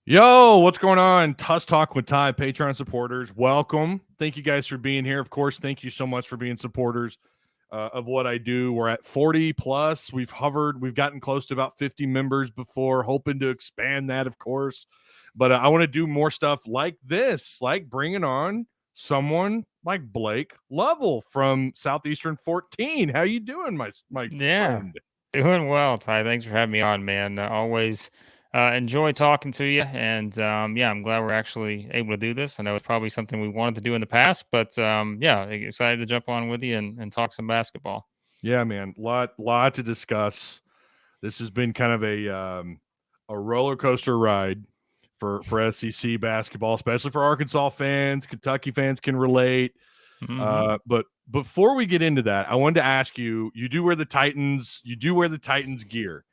Yo, what's going on? Tusk Talk with Ty, Patreon supporters. Welcome. Thank you guys for being here. Of course, thank you so much for being supporters of what I do. We're at 40 plus. We've gotten close to about 50 members before, hoping to expand that, of course. But I want to do more stuff like this, like bringing on someone like Blake Lovell from Southeastern 14. How you doing, my Yeah, friend? doing well, Ty. Thanks for having me on, man. Always enjoy talking to you, and yeah, I'm glad we're actually able to do this. I know it's probably something we wanted to do in the past, but yeah, excited to jump on with you and talk some basketball. Yeah, man. Lot to discuss. This has been kind of a roller coaster ride for SEC basketball, especially for Arkansas fans. Kentucky fans can relate. Hmm. But before we get into that, I wanted to ask you: you do wear the Titans gear,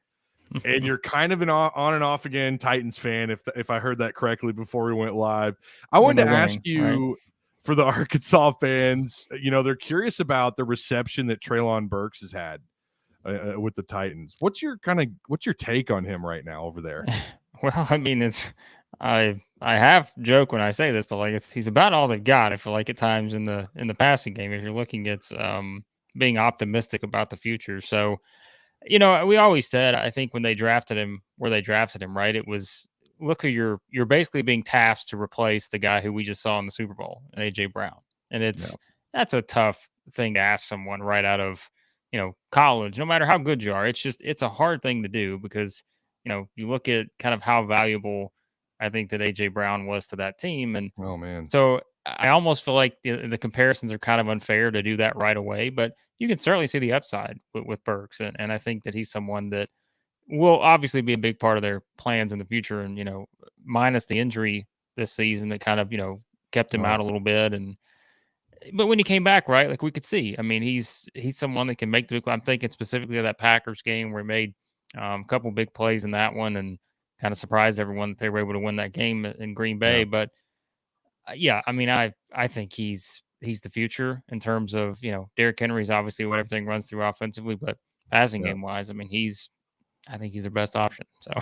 and you're kind of an on and off again Titans fan, if I heard that correctly before we went live. I When wanted they're to ask winning, right? you, for the Arkansas fans, they're curious about the reception that Treylon Burks has had with the Titans. What's your take on him right now over there? Well, I mean, I have joke when I say this, but like he's about all they've got. I feel like at times in the passing game, if you're looking at being optimistic about the future. So we always said, I think when they drafted him, where they drafted him, right? It was look who you're basically being tasked to replace the guy who we just saw in the Super Bowl, AJ Brown, and Yeah, that's a tough thing to ask someone right out of college, no matter how good you are. It's a hard thing to do because you look at kind of how valuable I think that AJ Brown was to that team, and oh man, so I almost feel like the comparisons are kind of unfair to do that right away, but you can certainly see the upside with Burks, and I think that he's someone that will obviously be a big part of their plans in the future. And minus the injury this season that kind of kept him oh out a little bit, and but when he came back, right, like we could see, I mean, he's someone that can make the. I'm thinking specifically of that Packers game where he made a couple big plays in that one and kind of surprised everyone that they were able to win that game in Green yeah, Bay, but yeah, I mean, I think he's the future in terms of Derrick Henry's obviously what everything runs through offensively, but passing yeah. game wise, I mean, I think he's their best option. So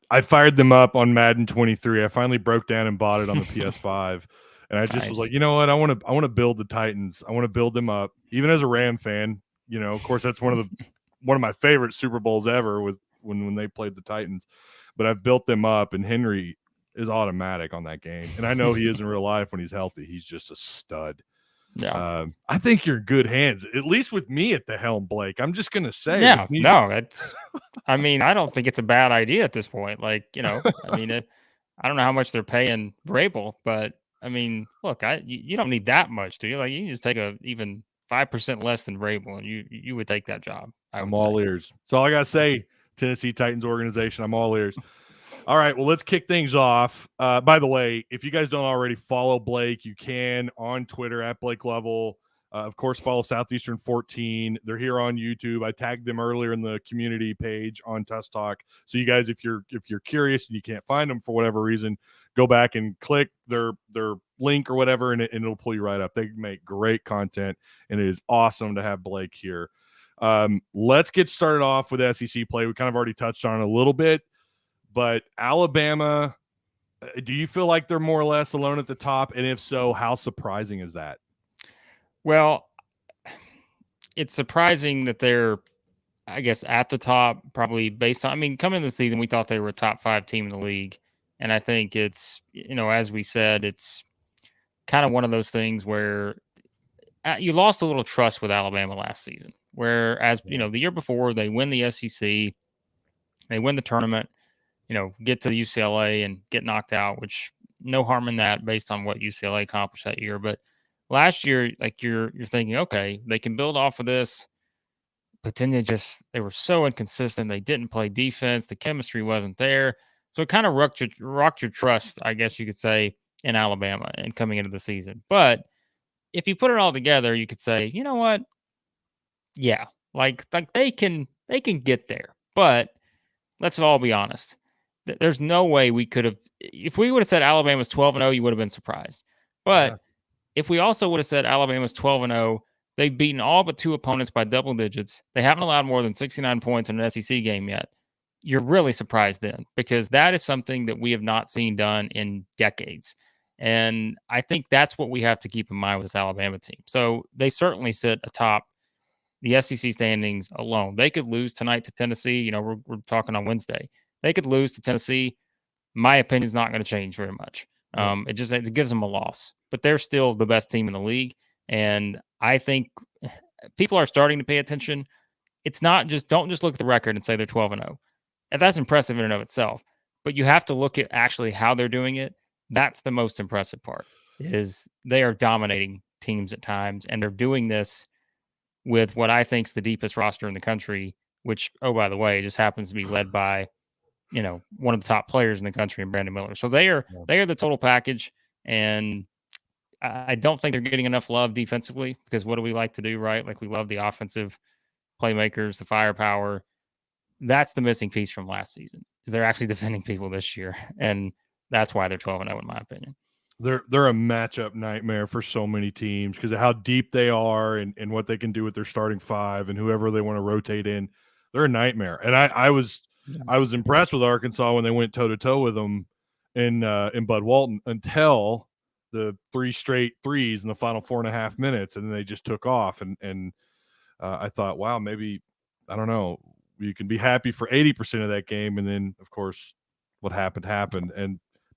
I fired them up on Madden 23. I finally broke down and bought it on the PS5, and I just was like, nice. you know what? I want to build the Titans. I want to build them up. Even as a Ram fan, of course, that's one of my favorite Super Bowls ever with when they played the Titans. But I've built them up, and Henry is automatic on that game, and I know he is in real life when he's healthy. He's just a stud. Yeah. I think you're in good hands, at least with me at the helm, Blake. I'm just gonna say, with Yeah, me. no, that's. I mean, I don't think it's a bad idea at this point. Like, I mean, I don't know how much they're paying Vrabel, but I mean, look, you don't need that much, do you? Like, you can just take a even 5% less than Vrabel, and you would take that job. I I'm would say. all ears. That's all I gotta say. Tennessee Titans organization. I'm all ears. All right, well, let's kick things off. By the way, if you guys don't already follow Blake, you can on Twitter at Blake Level. Of course, follow Southeastern 14. They're here on YouTube. I tagged them earlier in the community page on Tusk Talk. So you guys, if you're curious and you can't find them for whatever reason, go back and click their link or whatever, and it'll pull you right up. They make great content, and it is awesome to have Blake here. Let's get started off with SEC play. We kind of already touched on it a little bit, but Alabama, do you feel like they're more or less alone at the top? And if so, how surprising is that? Well, it's surprising that they're, I guess, at the top, probably based on. I mean, coming into the season, we thought they were a top 5 team in the league, and I think it's, as we said, it's kind of one of those things where you lost a little trust with Alabama last season. Whereas Yeah. the year before they win the SEC, they win the tournament, get to UCLA and get knocked out, which no harm in that based on what UCLA accomplished that year. But last year, like you're thinking, okay, they can build off of this, but then they were so inconsistent. They didn't play defense. The chemistry wasn't there. So it kind of rocked your trust, I guess you could say, in Alabama and coming into the season. But if you put it all together, you could say, you know what? Yeah, like they can get there. But let's all be honest. There's no way we could have. If we would have said Alabama's 12-0, you would have been surprised. Yeah. But if we also would have said Alabama's 12-0, they've beaten all but 2 opponents by double digits. They haven't allowed more than 69 points in an SEC game yet. you're really surprised then, because that is something that we have not seen done in decades. And I think that's what we have to keep in mind with this Alabama team. So they certainly sit atop the SEC standings alone. They could lose tonight to Tennessee. We're talking on Wednesday. They could lose to Tennessee. My opinion is not going to change very much. It gives them a loss, but they're still the best team in the league. And I think people are starting to pay attention. It's not just, don't just look at the record and say they're 12-0. And that's impressive in and of itself. But you have to look at actually how they're doing it. That's the most impressive part, is they are dominating teams at times, and they're doing this with what I think is the deepest roster in the country, which, oh, by the way, just happens to be led by, one of the top players in the country in Brandon Miller. So they are the total package. And I don't think they're getting enough love defensively, because what do we like to do, right? Like, we love the offensive playmakers, the firepower. That's the missing piece from last season, is they're actually defending people this year. And that's why they're 12-0 in my opinion. They're a matchup nightmare for so many teams because of how deep they are and what they can do with their starting five and whoever they want to rotate in. They're a nightmare. And I was impressed with Arkansas when they went toe to toe with them in Bud Walton until the 3 straight threes in the final 4.5 minutes, and then they just took off. And I thought, wow, maybe, I don't know, you can be happy for 80% of that game, and then of course what happened.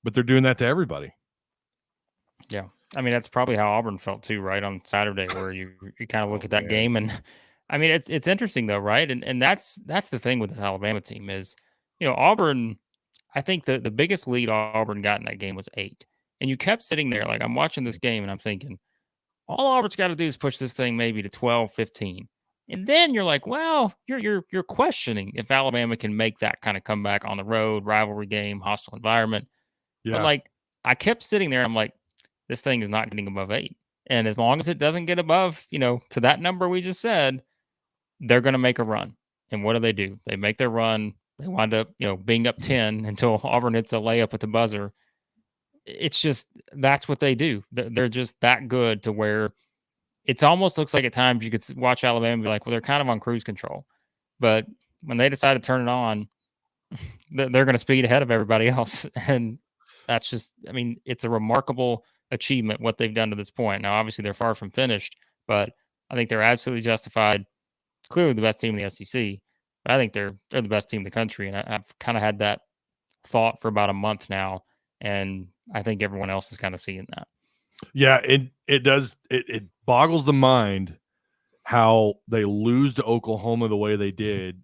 But they're doing that to everybody. Yeah. I mean, that's probably how Auburn felt too, right, on Saturday, where you kind of look at that game. And I mean, it's interesting though, right? And that's the thing with this Alabama team is, Auburn, I think the biggest lead Auburn got in that game was 8. And you kept sitting there, like, I'm watching this game and I'm thinking, all Auburn's got to do is push this thing maybe to 12, 15. And then you're like, well, you're questioning if Alabama can make that kind of comeback on the road, rivalry game, hostile environment. Yeah. But like, I kept sitting there, I'm like, this thing is not getting above 8. And as long as it doesn't get above, to that number we just said, they're going to make a run. And what do? They make their run. They wind up, being up 10 until Auburn hits a layup at the buzzer. It's just, that's what they do. They're just that good to where it almost looks like at times you could watch Alabama and be like, well, they're kind of on cruise control. But when they decide to turn it on, they're going to speed ahead of everybody else. And that's just, I mean, it's a remarkable achievement what they've done to this point. Now, obviously, they're far from finished, but I think they're absolutely justified. Clearly the best team in the SEC, but I think they're the best team in the country. And I've kind of had that thought for about a month now, and I think everyone else is kind of seeing that. Yeah, it does. It boggles the mind how they lose to Oklahoma the way they did,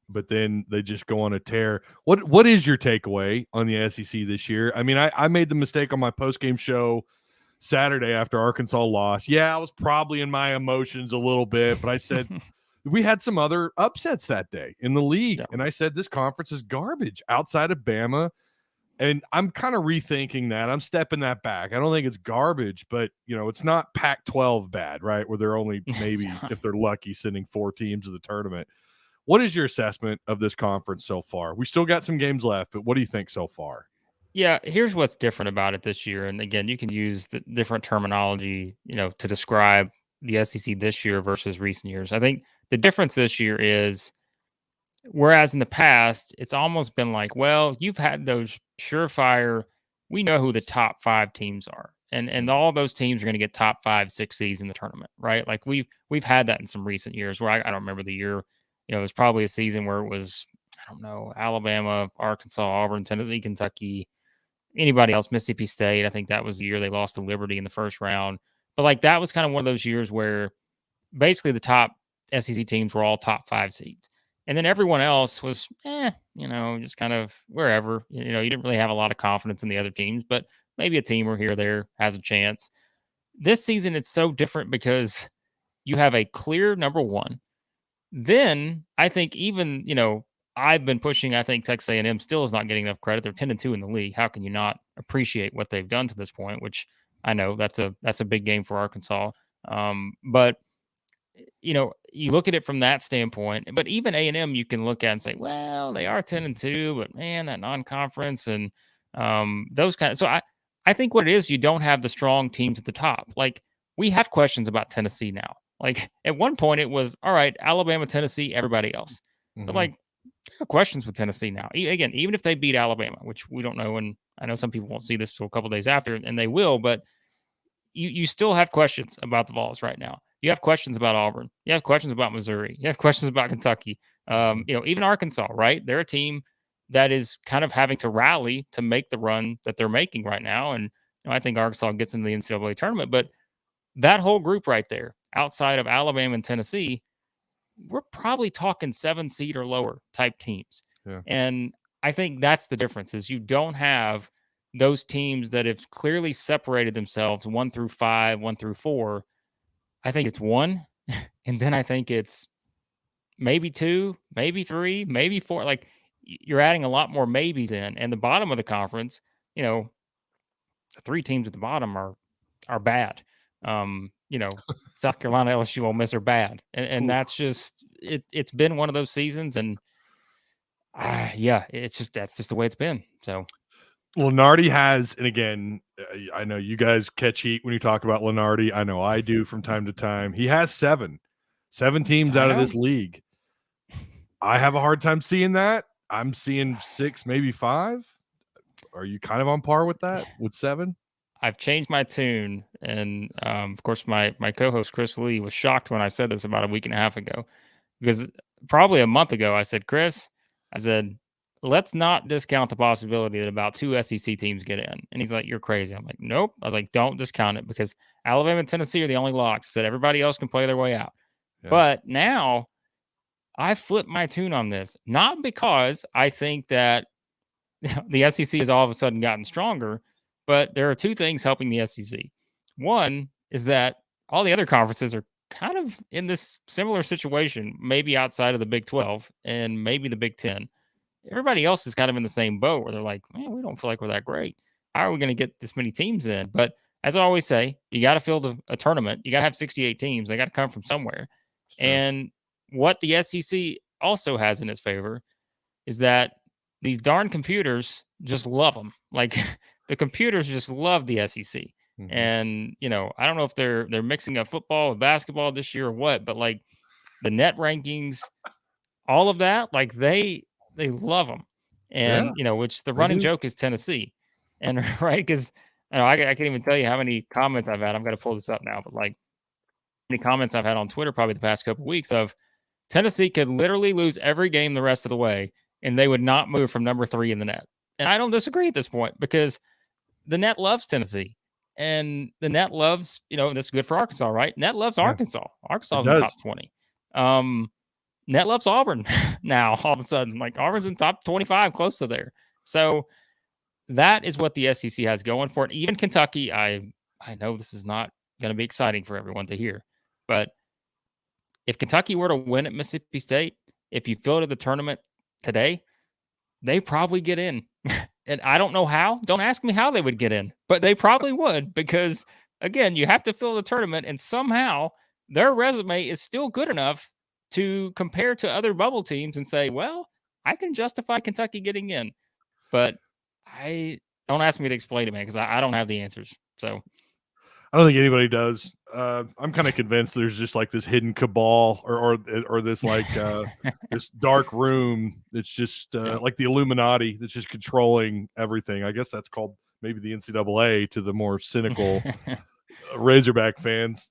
but then they just go on a tear. What is your takeaway on the SEC this year? I mean, I made the mistake on my postgame show Saturday after Arkansas lost. Yeah, I was probably in my emotions a little bit, but I said we had some other upsets that day in the league, and I said this conference is garbage outside of Bama. And I'm kind of rethinking that. I'm stepping that back. I don't think it's garbage, but, it's not Pac-12 bad, right, where they're only maybe, if they're lucky, sending 4 teams to the tournament. What is your assessment of this conference so far? We still got some games left, but what do you think so far? Yeah, here's what's different about it this year. And again, you can use the different terminology, to describe the SEC this year versus recent years. I think the difference this year is, whereas in the past, it's almost been like, well, you've had those surefire, we know who the top 5 teams are. And all those teams are going to get top 5, 6 seeds in the tournament, right? Like we've had that in some recent years where I don't remember the year, it was probably a season where it was, I don't know, Alabama, Arkansas, Auburn, Tennessee, Kentucky, anybody else, Mississippi State. I think that was the year they lost to Liberty in the first round. But like, that was kind of one of those years where basically the top SEC teams were all top 5 seeds. And then everyone else was, just kind of wherever. You didn't really have a lot of confidence in the other teams, but maybe a team or here or there has a chance. This season, it's so different because you have a clear number 1. Then I think even, I've been pushing, I think Texas A&M still is not getting enough credit. They're 10-2 in the league. How can you not appreciate what they've done to this point, which I know that's a big game for Arkansas. But you look at it from that standpoint, but even A&M, you can look at and say, well, they are 10-2, but man, that non-conference and those kind of. So I think what it is, you don't have the strong teams at the top. Like, we have questions about Tennessee now. Like, at one point, it was all right, Alabama, Tennessee, everybody else. But like, questions with Tennessee now. Again, even if they beat Alabama, which we don't know, and I know some people won't see this till a couple days after, and they will, but you still have questions about the Vols right now. You have questions about Auburn. You have questions about Missouri. You have questions about Kentucky. Even Arkansas, right? They're a team that is kind of having to rally to make the run that they're making right now. And I think Arkansas gets into the NCAA tournament, but that whole group right there, outside of Alabama and Tennessee, we're probably talking 7 seed or lower type teams. Yeah. And I think that's the difference is you don't have those teams that have clearly separated themselves 1 through 5, 1 through 4. I think it's 1. And then I think it's maybe 2, maybe 3, maybe 4. Like you're adding a lot more maybes in. And the bottom of the conference, the 3 teams at the bottom are bad. South Carolina, LSU, Ole Miss are bad, and that's just it. It's been one of those seasons, and it's just that's just the way it's been. So, Lenardi has, and again, I know you guys catch heat when you talk about Lenardi. I know I do from time to time. He has 7 teams out of this league. I have a hard time seeing that. I'm seeing 6, maybe 5. Are you kind of on par with that? With 7? I've changed my tune, and of course, my co-host Chris Lee was shocked when I said this about a week and a half ago, because probably a month ago I said, Chris, let's not discount the possibility that about 2 SEC teams get in, and he's like, you're crazy. I'm like, nope. I was like, don't discount it because Alabama and Tennessee are the only locks. I said everybody else can play their way out, but now I flipped my tune on this, not because I think that the SEC has all of a sudden gotten stronger. But there are 2 things helping the SEC. One is that all the other conferences are kind of in this similar situation, maybe outside of the Big 12 and maybe the Big 10. Everybody else is kind of in the same boat where they're like, man, we don't feel like we're that great. How are we going to get this many teams in? But as I always say, you got to field a tournament. You got to have 68 teams. They got to come from somewhere. And what the SEC also has in its favor is that these darn computers just love them. Like the computers just love the SEC. Mm-hmm. And, I don't know if they're mixing up football with basketball this year or what, but like the net rankings, all of that, like they love them. And, which the running joke is Tennessee. And right, because I can't even tell you how many comments I've had. I'm going to pull this up now, but like many comments I've had on Twitter probably the past couple of weeks of Tennessee could literally lose every game the rest of the way, and they would not move from number 3 in the net. And I don't disagree at this point because the net loves Tennessee, and the net loves, that's good for Arkansas, right? Net loves Arkansas. Arkansas is in top 20. Net loves Auburn now. All of a sudden, like Auburn's in top 25, close to there. So that is what the SEC has going for it. Even Kentucky, I know this is not going to be exciting for everyone to hear, but if Kentucky were to win at Mississippi State, if you filled the tournament today, they probably get in. And I don't know how. Don't ask me how they would get in, but they probably would because, again, you have to fill the tournament, and somehow their resume is still good enough to compare to other bubble teams and say, well, I can justify Kentucky getting in. But don't ask me to explain it, man, because I don't have the answers. So I don't think anybody does. I'm kind of convinced there's just like this hidden cabal or this like this dark room. It's just like the Illuminati that's just controlling everything. I guess that's called maybe the NCAA to the more cynical Razorback fans.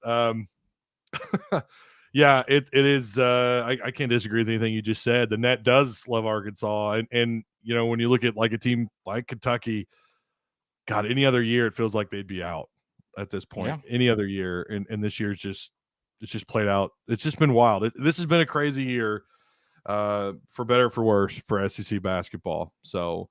Yeah, it is. I can't disagree with anything you just said. The net does love Arkansas, and when you look at like a team like Kentucky, God, any other year it feels like they'd be out at this point. Yeah. Any other year, and this year's it's just played out. It's just been wild. This has been a crazy year, for better or for worse, for SEC basketball. So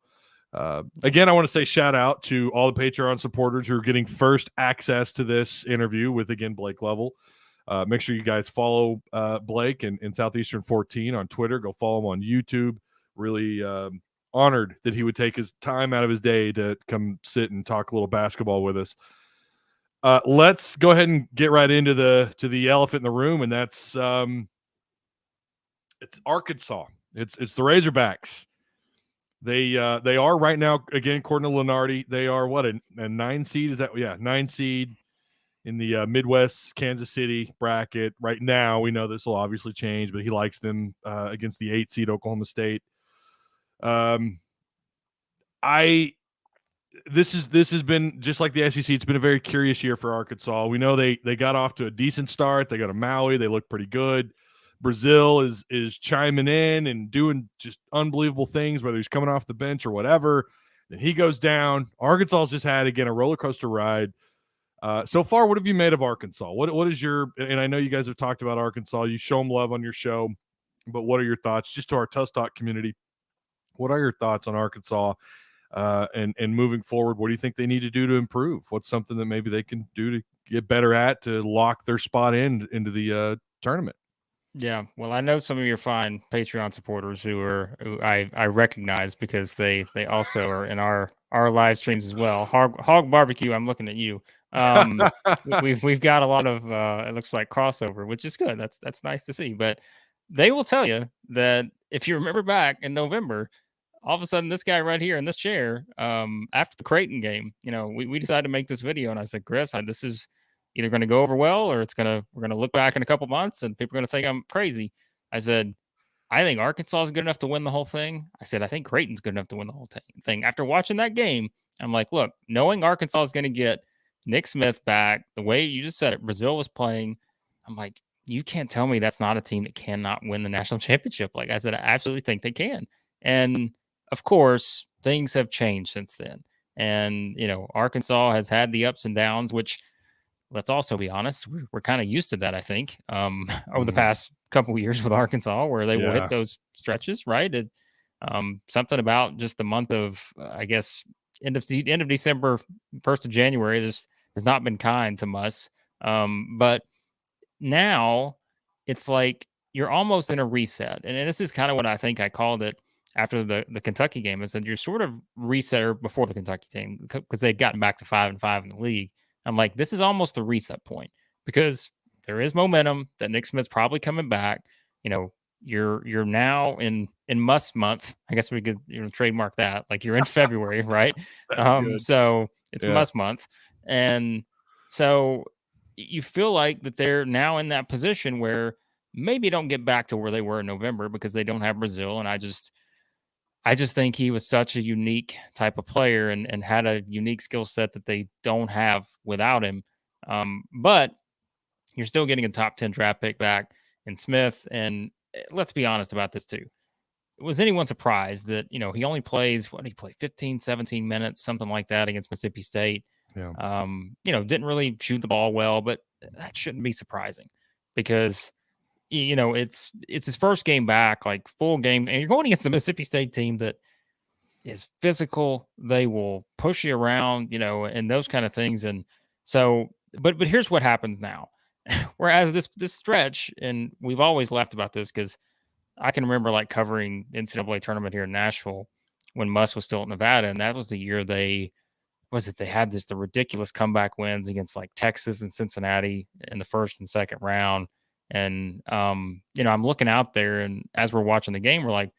again, I want to say shout out to all the Patreon supporters who are getting first access to this interview with, again, Blake Lovell. Make sure you guys follow Blake and Southeastern 14 on Twitter. Go follow him on YouTube. Really honored that he would take his time out of his day to come sit and talk a little basketball with us. Let's go ahead and get right into the elephant in the room, and that's it's Arkansas. It's the Razorbacks. They are right now, again, according to Lenardi, they are what, a 9 seed? Is that 9 seed? in the Midwest Kansas City bracket. Right now, we know this will obviously change, but he likes them against the 8 seed Oklahoma State. This has been just like the SEC. It's been a very curious year for Arkansas. We know they got off to a decent start. They got to Maui. They look pretty good. Brazil is chiming in and doing just unbelievable things, whether he's coming off the bench or whatever. Then he goes down. Arkansas's just had, again, a roller coaster ride. So far, what have you made of Arkansas? What is your, and I know you guys have talked about Arkansas. You show them love on your show, but what are your thoughts just to our Tusk Talk community? What are your thoughts on Arkansas and moving forward? What do you think they need to do to improve? What's something that maybe they can do to get better at to lock their spot into the tournament? Yeah, well, I know some of your fine Patreon supporters who I recognize because they also are in our live streams as well. Hog Barbecue, I'm looking at you. We've got a lot of it looks like crossover, which is good. That's nice to see. But they will tell you that if you remember back in November, all of a sudden this guy right here in this chair, after the Creighton game, we decided to make this video, and I said, Chris, this is either going to go over well, or we're going to look back in a couple months and people are going to think I'm crazy. I said, I think Arkansas is good enough to win the whole thing. I said, I think Creighton's good enough to win the whole thing. After watching that game, I'm like, look, knowing Arkansas is going to get Nick Smith back, the way you just said it, Brazil was playing, I'm like, you can't tell me that's not a team that cannot win the national championship. Like I said, I absolutely think they can. And of course, things have changed since then. And, Arkansas has had the ups and downs, which, let's also be honest, we're kind of used to that, I think, over the past couple of years with Arkansas, where they will hit those stretches, right? Something about just the month of, I guess, end of December, 1st of January, this has not been kind to Muss. But now it's like you're almost in a reset. And this is kind of what I think I called it after the Kentucky game. I said you're sort of reset before the Kentucky team because they'd gotten back to 5-5 in the league. I'm like, this is almost the reset point because there is momentum that Nick Smith's probably coming back. You're now in Muss month. I guess we could trademark that. Like you're in February, right? So it's Muss month, and so you feel like that they're now in that position where maybe don't get back to where they were in November because they don't have Brazil, and I just think he was such a unique type of player and had a unique skill set that they don't have without him. But you're still getting a top 10 draft pick back in Smith. And let's be honest about this too. Was anyone surprised that, he only plays, 15, 17 minutes, something like that against Mississippi State. Yeah. Didn't really shoot the ball well, but that shouldn't be surprising because it's his first game back, like full game, and you're going against the Mississippi State team that is physical. They will push you around, and those kind of things. And so, but here's what happens now. Whereas this stretch, and we've always laughed about this because I can remember like covering the NCAA tournament here in Nashville when Muss was still at Nevada, and that was the year they had the ridiculous comeback wins against like Texas and Cincinnati in the first and second round. And, I'm looking out there, and as we're watching the game, we're like,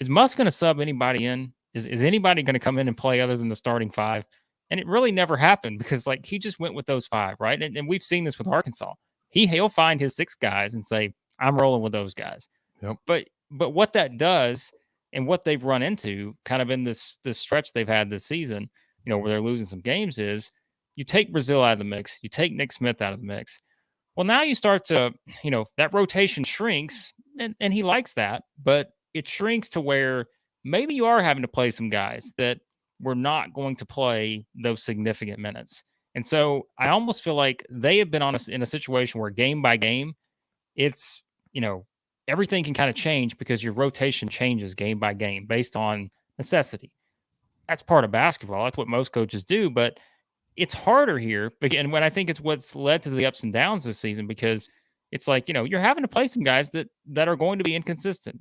is Muss going to sub anybody in? Is anybody going to come in and play other than the starting five? And it really never happened because, like, he just went with those five, right? And we've seen this with Arkansas. He'll find his six guys and say, I'm rolling with those guys. Yep. But what that does and what they've run into kind of in this stretch they've had this season, where they're losing some games is you take Brazil out of the mix, you take Nick Smith out of the mix. Well, now you start to, that rotation shrinks, and he likes that, but it shrinks to where maybe you are having to play some guys that were not going to play those significant minutes. And so I almost feel like they have been in a situation where game by game, it's, everything can kind of change because your rotation changes game by game based on necessity. That's part of basketball. That's what most coaches do, but it's harder here. And when I think it's what's led to the ups and downs this season, because it's like, you're having to play some guys that are going to be inconsistent.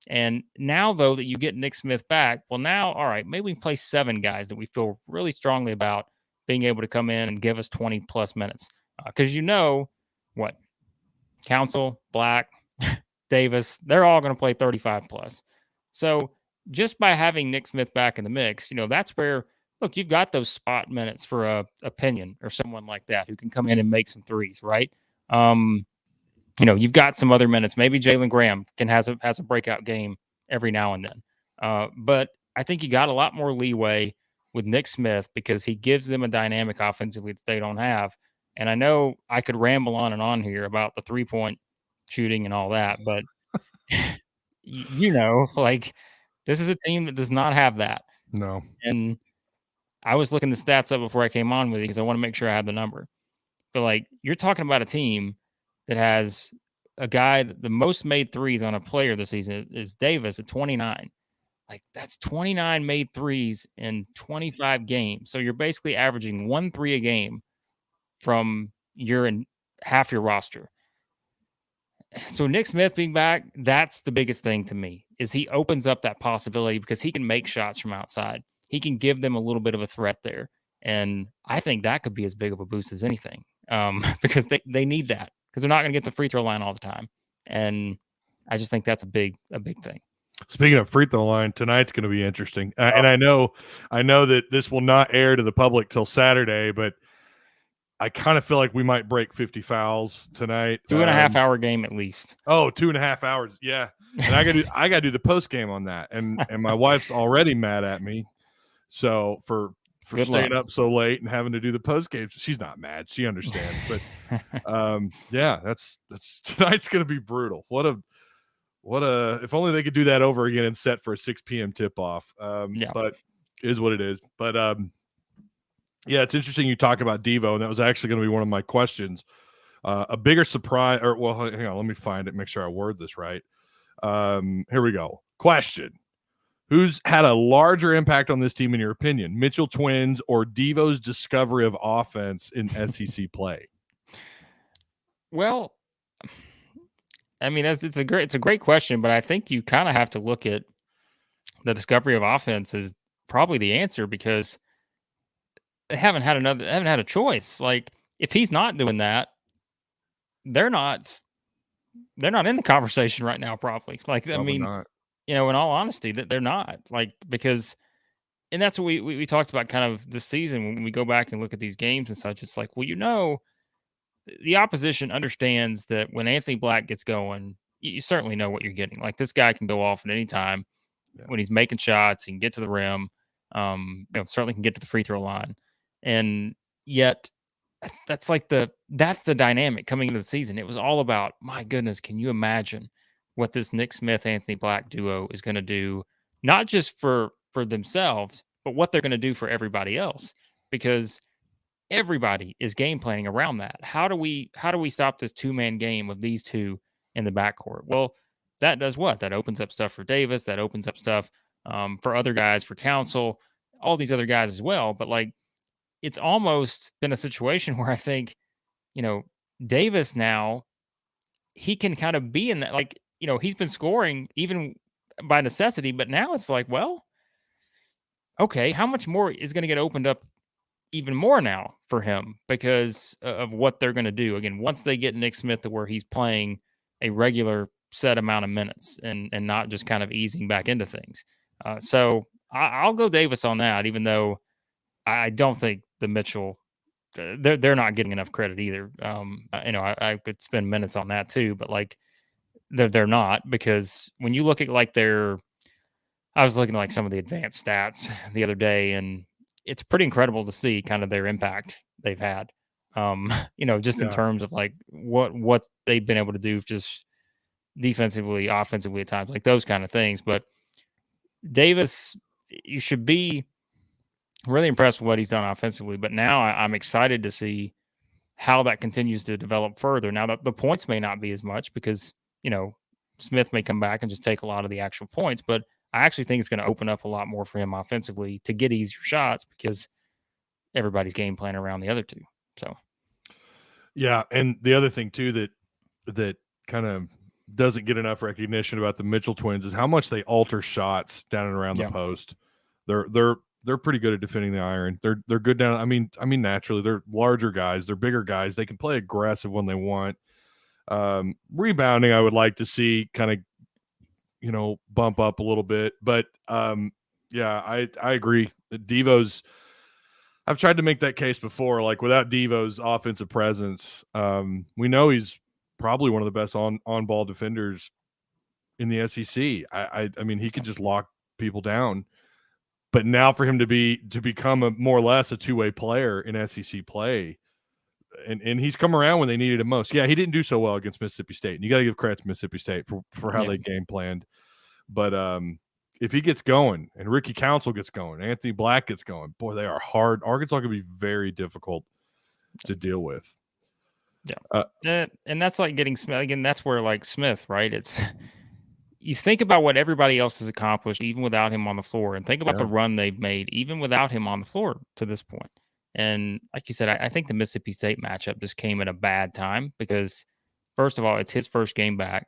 And now, though, that you get Nick Smith back, well, now, all right, maybe we can play 7 guys that we feel really strongly about being able to come in and give us 20 plus minutes. Because what? Council, Black, Davis, they're all going to play 35 plus. So just by having Nick Smith back in the mix, that's where look, you've got those spot minutes for a opinion or someone like that who can come in and make some threes, right? You've got some other minutes. Maybe Jalen Graham has a breakout game every now and then. But I think you got a lot more leeway with Nick Smith because he gives them a dynamic offensively that they don't have. And I know I could ramble on and on here about the 3-point shooting and all that, but like this is a team that does not have that. No. And I was looking the stats up before I came on with you because I want to make sure I have the number. But like you're talking about a team that has a guy that the most made threes on a player this season is Davis at 29. Like that's 29 made threes in 25 games. So you're basically averaging 1 3 a game from half your roster. So Nick Smith being back, that's the biggest thing to me is he opens up that possibility because he can make shots from outside. He can give them a little bit of a threat there. And I think that could be as big of a boost as anything because they need that because they're not going to get the free throw line all the time. And I just think that's a big thing. Speaking of free throw line, tonight's going to be interesting. And I know that this will not air to the public till Saturday, but I kind of feel like we might break 50 tonight. 2.5 hour game at least. Oh, 2.5 hours. Yeah. And I gotta do the post game on that. And my wife's already mad at me. So for Good staying luck. up so late and having to do the post game. She's not mad. She understands. But yeah, that's tonight's gonna be brutal. What a if only they could do that over again and set for a 6 p.m. tip off. Yeah. But is what it is. But yeah, it's interesting you talk about Devo, and that was actually going to be one of my questions. A bigger surprise, or well, hang on, let me find it, make sure I word this right. Here we go. Question: who's had a larger impact on this team, in your opinion, Mitchell Twins or Devo's discovery of offense in SEC play? Well, I mean, it's a great question, but I think you kind of have to look at the discovery of offense as probably the answer because they haven't had a choice. Like if he's not doing that, they're not in the conversation right now. Probably. Like Probably I mean, not. in all honesty, that they're not like because, and that's what we talked about kind of this season when we go back and look at these games and such. It's like, well, the opposition understands that when Anthony Black gets going, you certainly know what you're getting. Like this guy can go off at any time when he's making shots. He can get to the rim. Certainly can get to the free throw line, and yet that's the dynamic coming into the season. It was all about, my goodness, can you imagine what this Nick Smith Anthony Black duo is going to do, not just for themselves, but what they're going to do for everybody else, because everybody is game planning around that. How do we stop this 2-man game of these two in the backcourt? Well, that does what? That opens up stuff for Davis. That opens up stuff for other guys, for Council, all these other guys as well. But like, it's almost been a situation where I think, Davis now, he can kind of be in that, like, he's been scoring even by necessity, but now it's like, well, okay, how much more is going to get opened up even more now for him because of what they're going to do. Again, once they get Nick Smith to where he's playing a regular set amount of minutes and not just kind of easing back into things. So I'll go Davis on that, even though I don't think the Mitchell, they're not getting enough credit either. I could spend minutes on that too, but like they're not, because when you look at like I was looking at like some of the advanced stats the other day, and it's pretty incredible to see kind of their impact they've had. Just in terms of like what they've been able to do just defensively, offensively at times, like those kind of things. But Davis, you should be really impressed with what he's done offensively. But now I'm excited to see how that continues to develop further. Now that the points may not be as much because, Smith may come back and just take a lot of the actual points, but I actually think it's going to open up a lot more for him offensively to get easier shots because everybody's game plan around the other two. So, yeah, and the other thing too that kind of doesn't get enough recognition about the Mitchell twins is how much they alter shots down and around the post. They're pretty good at defending the iron. They're good down. I mean, naturally, they're larger guys. They're bigger guys. They can play aggressive when they want. Rebounding, I would like to see kind of, bump up a little bit. But yeah, I agree. Devo's I've tried to make that case before. Like without Devo's offensive presence, we know he's probably one of the best on ball defenders in the SEC. I mean, he could just lock people down. But now for him to become a more or less a two-way player in SEC play, and he's come around when they needed him most. Yeah, he didn't do so well against Mississippi State, and you got to give credit to Mississippi State for how they game planned. But if he gets going and Ricky Council gets going, Anthony Black gets going, boy, they are hard. Arkansas could be very difficult to deal with. Yeah, and that's like getting Smith again. That's where like Smith, right? It's you think about what everybody else has accomplished, even without him on the floor, and think about the run they've made, even without him on the floor to this point. And like you said, I think the Mississippi State matchup just came at a bad time because, first of all, it's his first game back.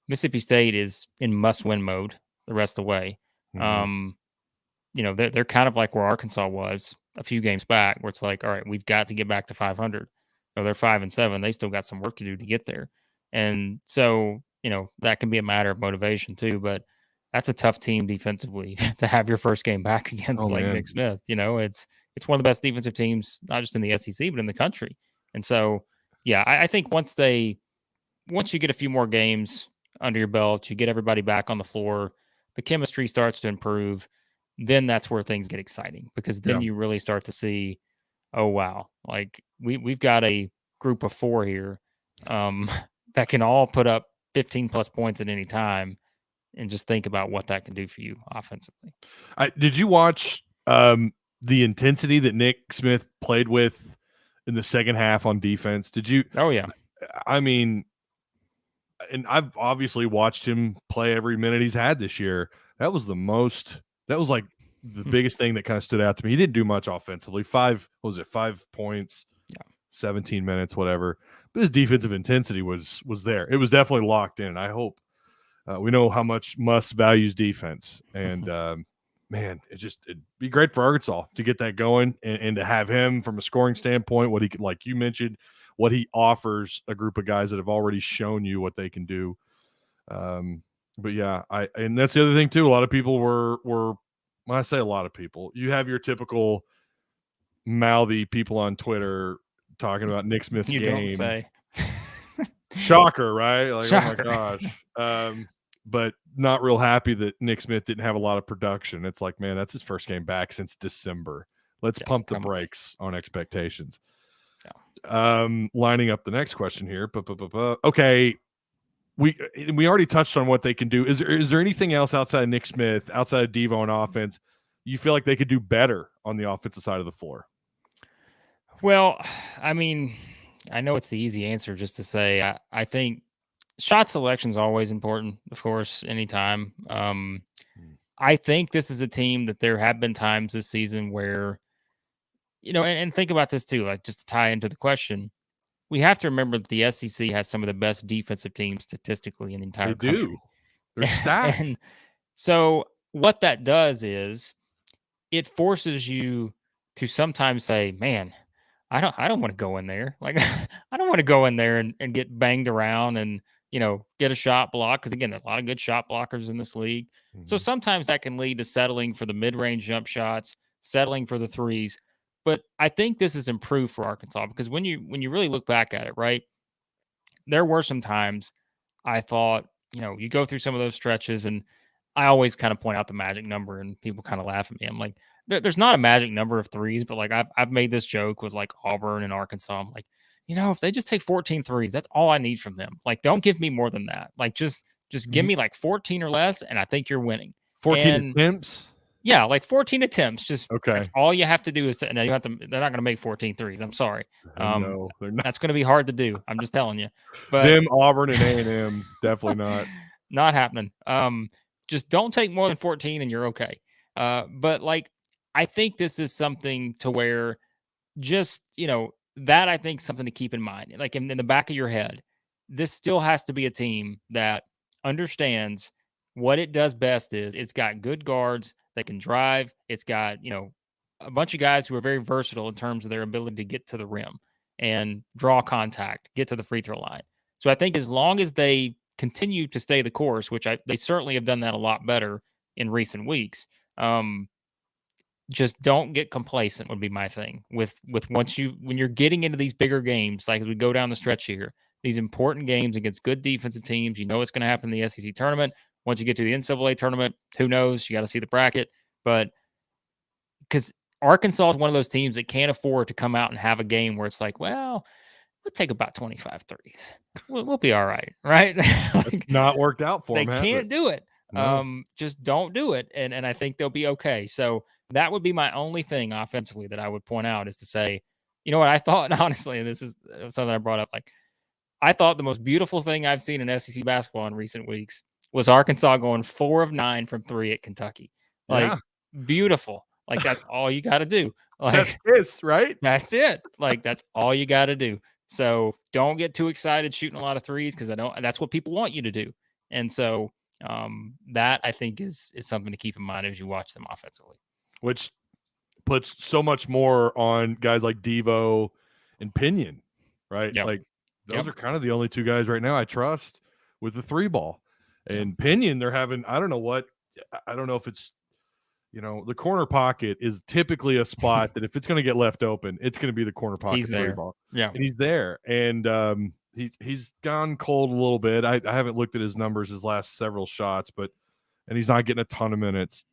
Mississippi State is in must-win mode the rest of the way. They're kind of like where Arkansas was a few games back, where it's like, all right, we've got to get back to 500. Or they're 5-7. They still got some work to do to get there. And so, that can be a matter of motivation too. But that's a tough team defensively to have your first game back against Nick Smith. It's one of the best defensive teams, not just in the SEC, but in the country. And so, yeah, I think once you get a few more games under your belt, you get everybody back on the floor, the chemistry starts to improve, then that's where things get exciting because then you really start to see, oh, wow, like we've got a group of 4 here that can all put up 15 plus points at any time, and just think about what that can do for you offensively. Did you watch the intensity that Nick Smith played with in the second half on defense? Did you? Oh, yeah. I mean, and I've obviously watched him play every minute he's had this year. That was like the biggest thing that kind of stood out to me. He didn't do much offensively. 5 points, 17 minutes, whatever. But his defensive intensity was there. It was definitely locked in. I hope we know how much Muss values defense. And, man, it'd be great for Arkansas to get that going and to have him from a scoring standpoint, what he could, like you mentioned, what he offers a group of guys that have already shown you what they can do. But yeah, and that's the other thing too. A lot of people were when I say a lot of people, you have your typical mouthy people on Twitter talking about Nick Smith's game. Don't say. Shocker, right? Like, Shocker. Oh my gosh. But not real happy that Nick Smith didn't have a lot of production. It's like, man, that's his first game back since December. Let's pump the brakes on expectations. Lining up the next question here. Okay. We already touched on what they can do. Is there anything else outside of Nick Smith, outside of Devo on offense, you feel like they could do better on the offensive side of the floor? Well, I mean, I know it's the easy answer just to say I think shot selection is always important, of course, anytime. I think this is a team that there have been times this season where, and think about this too, like just to tie into the question, we have to remember that the SEC has some of the best defensive teams statistically in the entire country. They're stacked. And so what that does is it forces you to sometimes say, man, I don't want to go in there. Like, I don't want to go in there and get banged around and, get a shot block. Because, again, there's a lot of good shot blockers in this league. Mm-hmm. So sometimes that can lead to settling for the mid-range jump shots, settling for the threes. But I think this is improved for Arkansas because when you really look back at it, right, there were some times I thought, you go through some of those stretches and I always kind of point out the magic number and people kind of laugh at me. I'm like, there's not a magic number of threes, but like I've made this joke with like Auburn and Arkansas. I'm like, if they just take 14 threes, that's all I need from them. Like, don't give me more than that. Like, just give me like 14 or less, and I think you're winning. 14 attempts? Yeah, like 14 attempts. Just okay. That's all you have to do is to. Now you have to. They're not going to make 14 threes. I'm sorry. No, they're not. That's going to be hard to do. I'm just telling you. But them Auburn and A&M definitely not. Not happening. Just don't take more than 14, and you're okay. But like, I think this is something to where just, that I think something to keep in mind. Like in the back of your head, this still has to be a team that understands what it does best is it's got good guards that can drive. It's got, a bunch of guys who are very versatile in terms of their ability to get to the rim and draw contact, get to the free throw line. So I think as long as they continue to stay the course, which they certainly have done that a lot better in recent weeks, just don't get complacent would be my thing with when you're getting into these bigger games, like as we go down the stretch here, these important games against good defensive teams. You know what's going to happen in the SEC tournament. Once you get to the NCAA tournament, who knows? You got to see the bracket. But because Arkansas is one of those teams that can't afford to come out and have a game where it's like, well, we'll take about 25 threes. We'll be all right, right? It's not worked out for they them. can't do it. No. Just don't do it, and I think they'll be okay. So that would be my only thing offensively that I would point out is to say, you know what I thought, honestly, and this is something I brought up. Like I thought the most beautiful thing I've seen in SEC basketball in recent weeks was Arkansas going 4 of 9 from 3 at Kentucky. Like beautiful. Like that's all you got to do. Like that's right. That's it. Like that's all you got to do. So don't get too excited shooting a lot of threes because that's what people want you to do. And so that I think is something to keep in mind as you watch them offensively. Which puts so much more on guys like Devo and Pinion, right? Yep. Like those are kind of the only two guys right now I trust with the 3-ball. And Pinion, they're having, I don't know if it's, the corner pocket is typically a spot that if it's going to get left open, it's going to be the corner pocket 3-ball. Yeah. And he's there. And he's gone cold a little bit. I haven't looked at his numbers, his last several shots, and he's not getting a ton of minutes.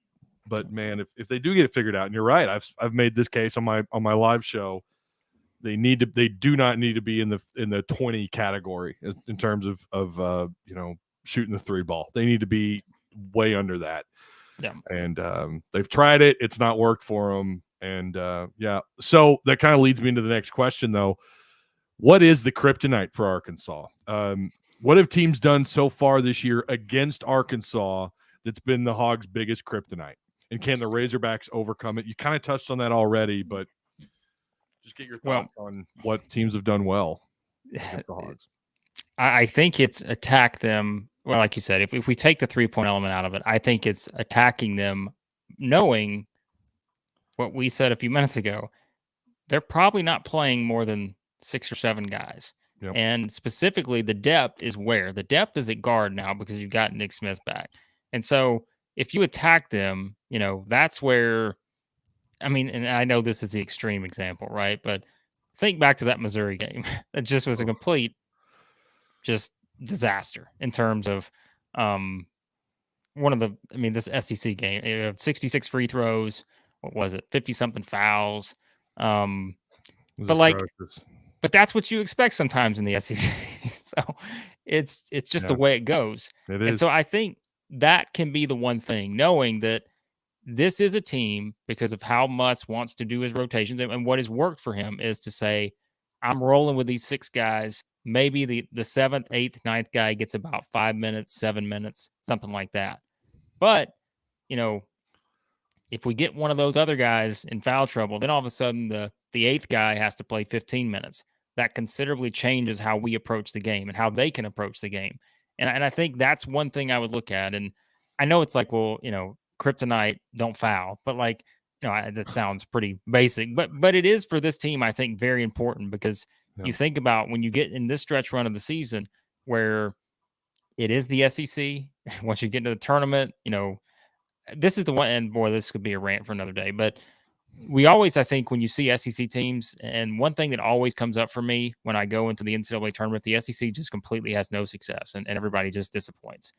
But man, if they do get it figured out, and you're right, I've made this case on my live show, they do not need to be in the 20 category in terms of shooting the 3-ball. They need to be way under that. Yeah. And they've tried it. It's not worked for them. And so that kind of leads me into the next question, though. What is the kryptonite for Arkansas? What have teams done so far this year against Arkansas that's been the Hogs' biggest kryptonite? And can the Razorbacks overcome it? You kind of touched on that already, but just get your thoughts on what teams have done well against the Hogs. I think it's attack them. Well, like you said, if we take the 3-point element out of it, I think it's attacking them knowing what we said a few minutes ago. They're probably not playing more than 6 or 7 guys. Yep. And specifically, the depth is where? The depth is at guard now because you've got Nick Smith back. And so if you attack them, that's where, and I know this is the extreme example, right? But think back to that Missouri game. That just was a complete just disaster in terms of this SEC game. 66 free throws. What was it? 50-something fouls. But that's what you expect sometimes in the SEC. So it's just the way it goes. It is. And so I think that can be the one thing, knowing that this is a team because of how Muss wants to do his rotations and what has worked for him is to say, I'm rolling with these 6 guys. Maybe the 7th, 8th, 9th guy gets about 5 minutes, 7 minutes, something like that. But, if we get one of those other guys in foul trouble, then all of a sudden the 8th guy has to play 15 minutes. That considerably changes how we approach the game and how they can approach the game. And I think that's one thing I would look at. And I know it's like, well, kryptonite, don't foul. But that sounds pretty basic. But it is for this team, I think, very important because you think about when you get in this stretch run of the season where it is the SEC. Once you get into the tournament, this is the one, and boy, this could be a rant for another day, but we always, I think, when you see SEC teams, and one thing that always comes up for me when I go into the NCAA tournament, the SEC just completely has no success, and everybody just disappoints.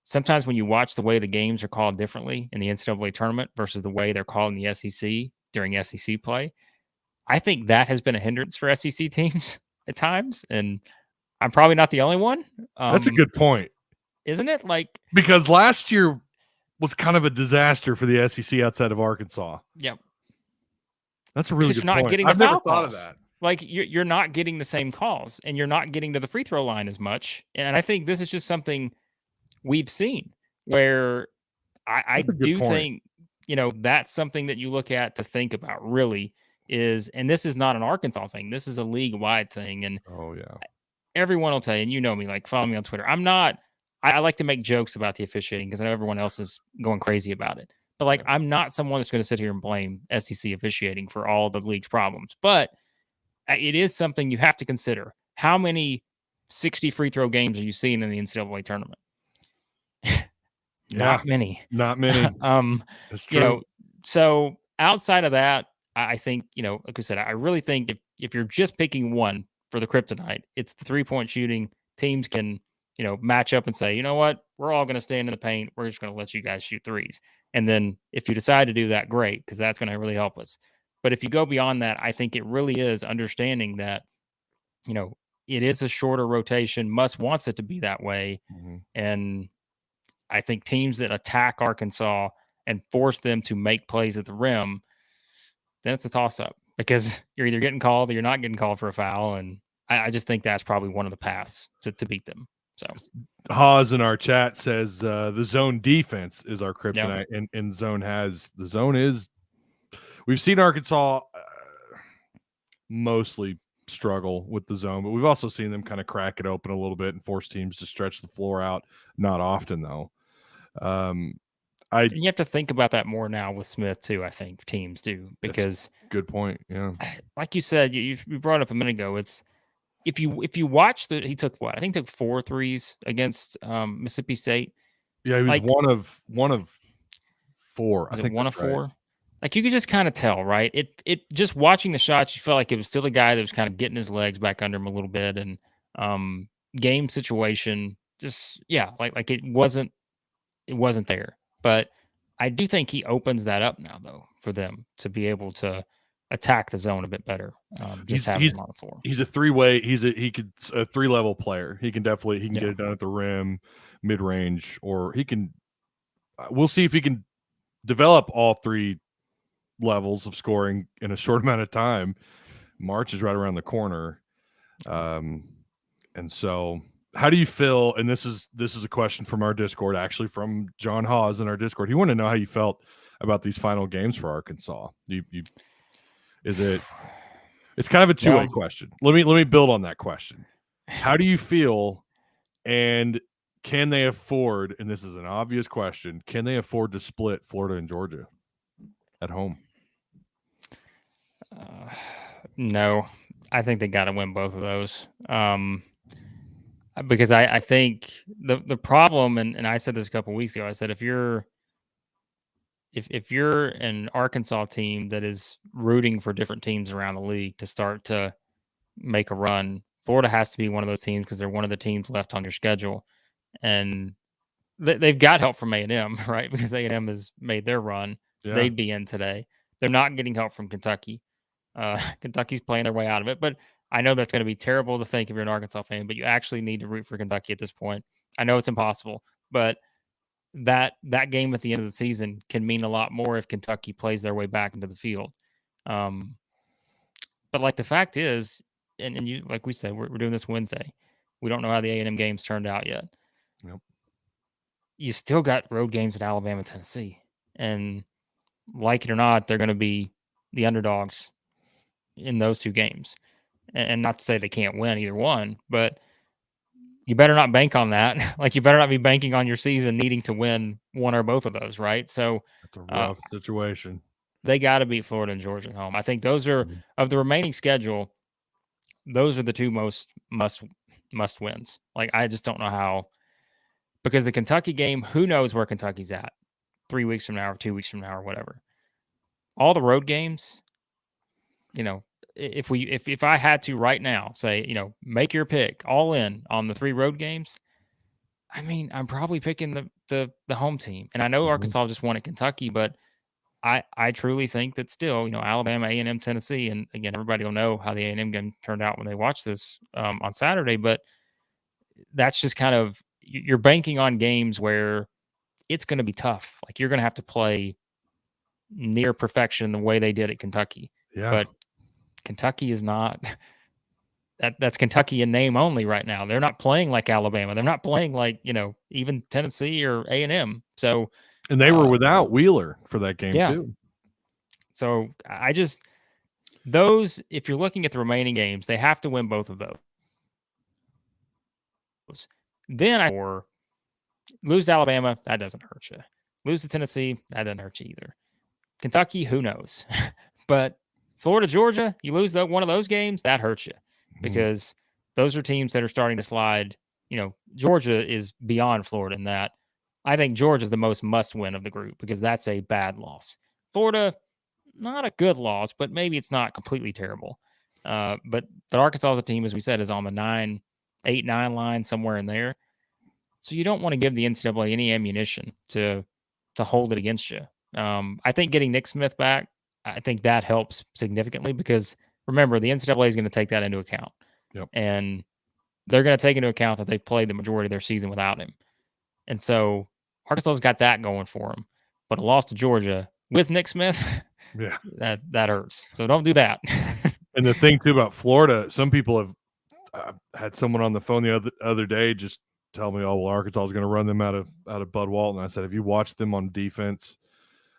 Sometimes when you watch the way the games are called differently in the NCAA tournament versus the way they're called in the SEC during SEC play, I think that has been a hindrance for SEC teams at times, and I'm probably not the only one. That's a good point. Isn't it? Because last year was kind of a disaster for the SEC outside of Arkansas. Yep. That's a really good point. I've never thought of that. You're not getting the same calls, and you're not getting to the free throw line as much. And I think this is just something we've seen where I do think, that's something that you look at to think about really is, and this is not an Arkansas thing. This is a league-wide thing. And everyone will tell you, and you know me, follow me on Twitter. I like to make jokes about the officiating because I know everyone else is going crazy about it. But I'm not someone that's going to sit here and blame SEC officiating for all the league's problems. But it is something you have to consider. How many 60 free throw games are you seeing in the NCAA tournament? Not many. Not many. That's true. So outside of that, I think, like I said, I really think if you're just picking one for the kryptonite, it's the 3-point shooting. Teams can, match up and say, you know what, we're all going to stand in the paint. We're just going to let you guys shoot threes. And then if you decide to do that, great, because that's going to really help us. But if you go beyond that, I think it really is understanding that, it is a shorter rotation. Muss wants it to be that way. Mm-hmm. And I think teams that attack Arkansas and force them to make plays at the rim, then it's a toss-up because you're either getting called or you're not getting called for a foul. And I just think that's probably one of the paths to beat them. So Haas in our chat says the zone defense is our kryptonite, yep. and we've seen Arkansas mostly struggle with the zone, but we've also seen them kind of crack it open a little bit and force teams to stretch the floor out. Not often though. And you have to think about that more now with Smith too. I think teams do, because good point. Yeah, like you said, you brought up a minute ago. It's if you watch he took what I think took 4 threes against Mississippi State. Yeah, he was one of 4. I think one of 4. Right. Like you could just kind of tell, right? It just watching the shots, you felt like it was still a guy that was kind of getting his legs back under him a little bit, and game situation, just like it wasn't there. But I do think he opens that up now, though, for them to be able to attack the zone a bit better. Just having him on the floor. He's a 3-way. He could a 3-level player. He can get it done at the rim, mid range, or he can. We'll see if he can develop all 3 levels of scoring in a short amount of time. March is right around the corner, and so. How do you feel? And this is a question from our Discord, actually from John Hawes in our Discord. He wanted to know how you felt about these final games for Arkansas. It's kind of a two-way question. Let me build on that question. How do you feel, and can they afford, and this is an obvious question, can they afford to split Florida and Georgia at home? No, I think they got to win both of those. Because I think the problem, and I said this a couple of weeks ago, I said if you're an Arkansas team that is rooting for different teams around the league to start to make a run, Florida has to be one of those teams because they're one of the teams left on your schedule, and they've got help from A&M, right? Because A&M has made their run. Yeah. They'd be in today. They're not getting help from Kentucky. Kentucky's playing their way out of it, but I know that's going to be terrible to think if you're an Arkansas fan, but you actually need to root for Kentucky at this point. I know it's impossible, but that game at the end of the season can mean a lot more if Kentucky plays their way back into the field. But like the fact is, and you, like we said, we're doing this Wednesday. We don't know how the A&M games turned out yet. Yep. You still got road games at Alabama, Tennessee, and like it or not, they're going to be the underdogs in those 2 games. And not to say they can't win either one, but you better not bank on that. Like you better not be banking on your season needing to win one or both of those, right? So that's a rough situation. They got to beat Florida and Georgia at home. I think those are of the remaining schedule. Those are the 2 most must wins. Like I just don't know how, because the Kentucky game, who knows where Kentucky's at 3 weeks from now or 2 weeks from now or whatever. All the road games, if I had to right now say, make your pick all in on the 3 road games, I mean, I'm probably picking the home team. And I know Arkansas just won at Kentucky, but I truly think that still, Alabama, A&M, Tennessee, and again, everybody will know how the A&M game turned out when they watch this on Saturday, but that's just kind of, you're banking on games where it's going to be tough. Like you're going to have to play near perfection the way they did at Kentucky. Yeah. But Kentucky is not that's Kentucky in name only right now. They're not playing like Alabama. They're not playing like, even Tennessee or A&M. So, and they were without Wheeler for that game too. So I just, those, if you're looking at the remaining games, they have to win both of those. Then or lose to Alabama, that doesn't hurt you. Lose to Tennessee, that doesn't hurt you either. Kentucky, who knows? But Florida, Georgia, you lose one of those games, that hurts you because those are teams that are starting to slide. Georgia is beyond Florida in that. I think Georgia is the most must win of the group because that's a bad loss. Florida, not a good loss, but maybe it's not completely terrible. But Arkansas as a team, as we said, is on the 8-9 line, somewhere in there. So you don't want to give the NCAA any ammunition to hold it against you. I think getting Nick Smith back, I think that helps significantly because remember, the NCAA is going to take that into account. Yep. And they're going to take into account that they played the majority of their season without him. And so Arkansas's got that going for them. But a loss to Georgia with Nick Smith, yeah, that hurts. So don't do that. And the thing too about Florida, some people have had someone on the phone the other day just tell me, "Oh, well, Arkansas is going to run them out of Bud Walton." I said, "Have you watched them on defense?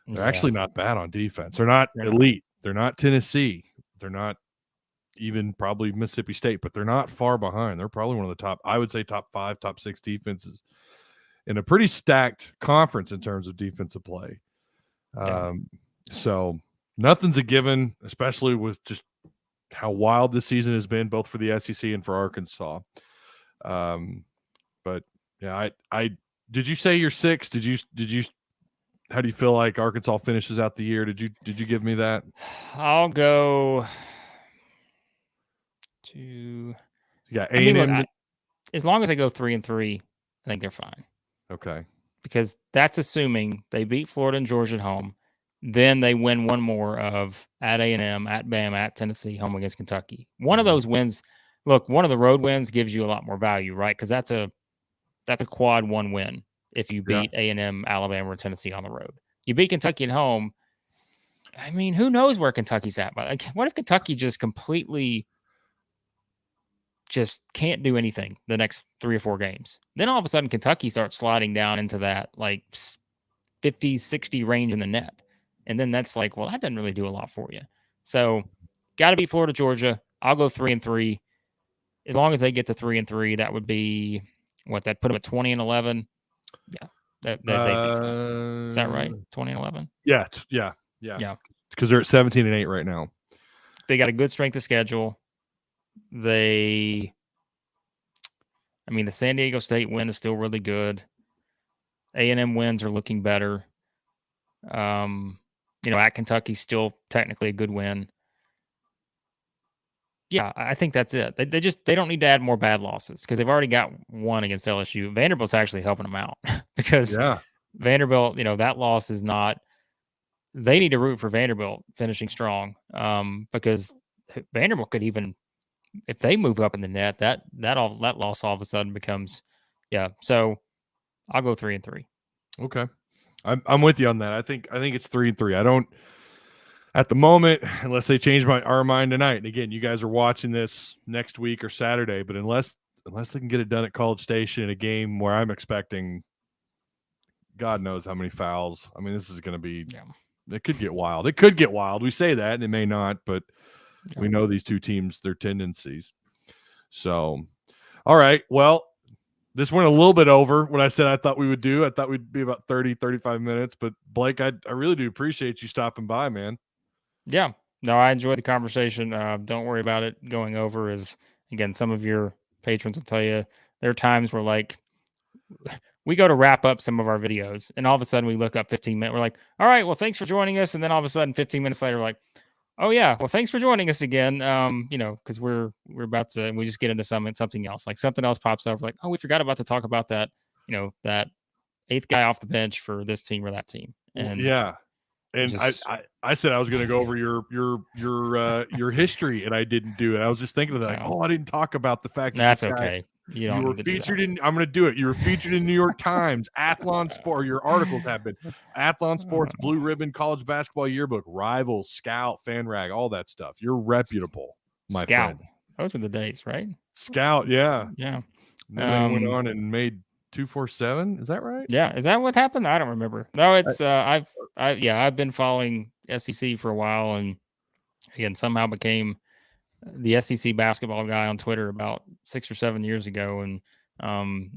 They're actually not bad on defense. They're not elite. They're not Tennessee. They're not even probably Mississippi State, but they're not far behind. They're probably one of the top, I would say, top 5, top 6 defenses in a pretty stacked conference in terms of defensive play. So nothing's a given, especially with just how wild this season has been, both for the SEC and for Arkansas. But yeah, I did you say you're 6? Did you? How do you feel like Arkansas finishes out the year? Did you give me that? I'll go to. Yeah, A&M. As long as they go 3-3, I think they're fine. Okay. Because that's assuming they beat Florida and Georgia at home, then they win one more of at A&M, at Bama, at Tennessee, home against Kentucky. One of those wins. Look, one of the road wins gives you a lot more value, right? Because that's a quad 1 win if you beat A&M, Alabama, or Tennessee on the road. You beat Kentucky at home. I mean, who knows where Kentucky's at? Like, what if Kentucky just completely just can't do anything the next 3 or 4 games? Then all of a sudden, Kentucky starts sliding down into that like 50, 60 range in the net. And then that's like, well, that doesn't really do a lot for you. So got to beat Florida, Georgia. I'll go 3-3. As long as they get to 3-3, that would be what that put them at 20-11. Yeah. They'd be fine. Is that right? 20-11? Yeah. Because they're at 17-8 right now. They got a good strength of schedule. The San Diego State win is still really good. A&M wins are looking better. At Kentucky, still technically a good win. Yeah, I think that's it. They don't need to add more bad losses because they've already got one against LSU. Vanderbilt's actually helping them out because Vanderbilt, that loss is not. They need to root for Vanderbilt finishing strong because Vanderbilt could even, if they move up in the net, that loss all of a sudden becomes, So I'll go 3-3. Okay, I'm with you on that. I think it's 3-3. I don't. At the moment, unless they change our mind tonight, and again, you guys are watching this next week or Saturday, but unless they can get it done at College Station in a game where I'm expecting God knows how many fouls. I mean, this is going to be it could get wild. It could get wild. We say that, and it may not, but we know these two teams, their tendencies. So, all right. Well, this went a little bit over what I said I thought we would do. I thought we'd be about 30, 35 minutes, but Blake, I really do appreciate you stopping by, man. Yeah. No, I enjoyed the conversation. Don't worry about it going over. As again, some of your patrons will tell you there are times where like we go to wrap up some of our videos and all of a sudden we look up 15 minutes. We're like, all right, well, thanks for joining us. And then all of a sudden 15 minutes later, we're like, oh yeah, well, thanks for joining us again. Because we're about to, we just get into something else. Like something else pops up. Like, oh, we forgot about to talk about that, that 8th guy off the bench for this team or that team. And And I said I was going to go over your history, and I didn't do it. I was just thinking of that. Like, I didn't talk about the fact that's okay. You were featured in. I'm going to do it. You were featured in New York Times, Athlon Sport. Your articles have been Athlon Sports, Blue Ribbon, College Basketball Yearbook, Rivals, Scout, Fan Rag, all that stuff. You're reputable, my friend. Those were the days, right? Scout, yeah. And then they went on and made 247. Is that right? Yeah. Is that what happened? I don't remember. No, it's I've been following SEC for a while, and again somehow became the SEC basketball guy on Twitter about 6 or 7 years ago, and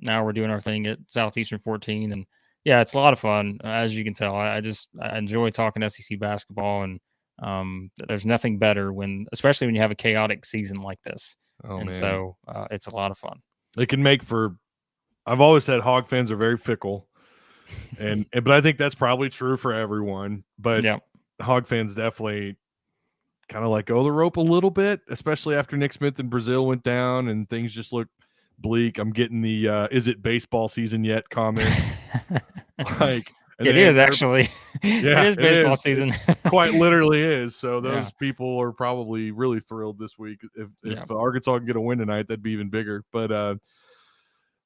now we're doing our thing at Southeastern 14, and it's a lot of fun. As you can tell, I enjoy talking SEC basketball, and there's nothing better especially when you have a chaotic season like this. So it's a lot of fun. They can make for. I've always said Hog fans are very fickle, but I think that's probably true for everyone. But Hog fans definitely kind of let go of the rope a little bit, especially after Nick Smith and Brazil went down and things just look bleak. I'm getting the is it baseball season yet comments. Like it is actually. Yeah, it is baseball season. Quite literally is. So Yeah. those people are probably really thrilled this week. If Arkansas can get a win tonight, that'd be even bigger. But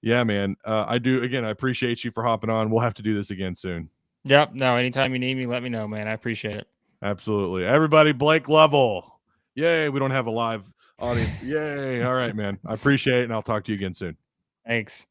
yeah, man, I do. Again, I appreciate you for hopping on. We'll have to do this again soon. Yep. No, anytime you need me, let me know, man. I appreciate it. Absolutely. Everybody, Blake Lovell. Yay, we don't have a live audience. Yay. All right, man. I appreciate it, and I'll talk to you again soon. Thanks.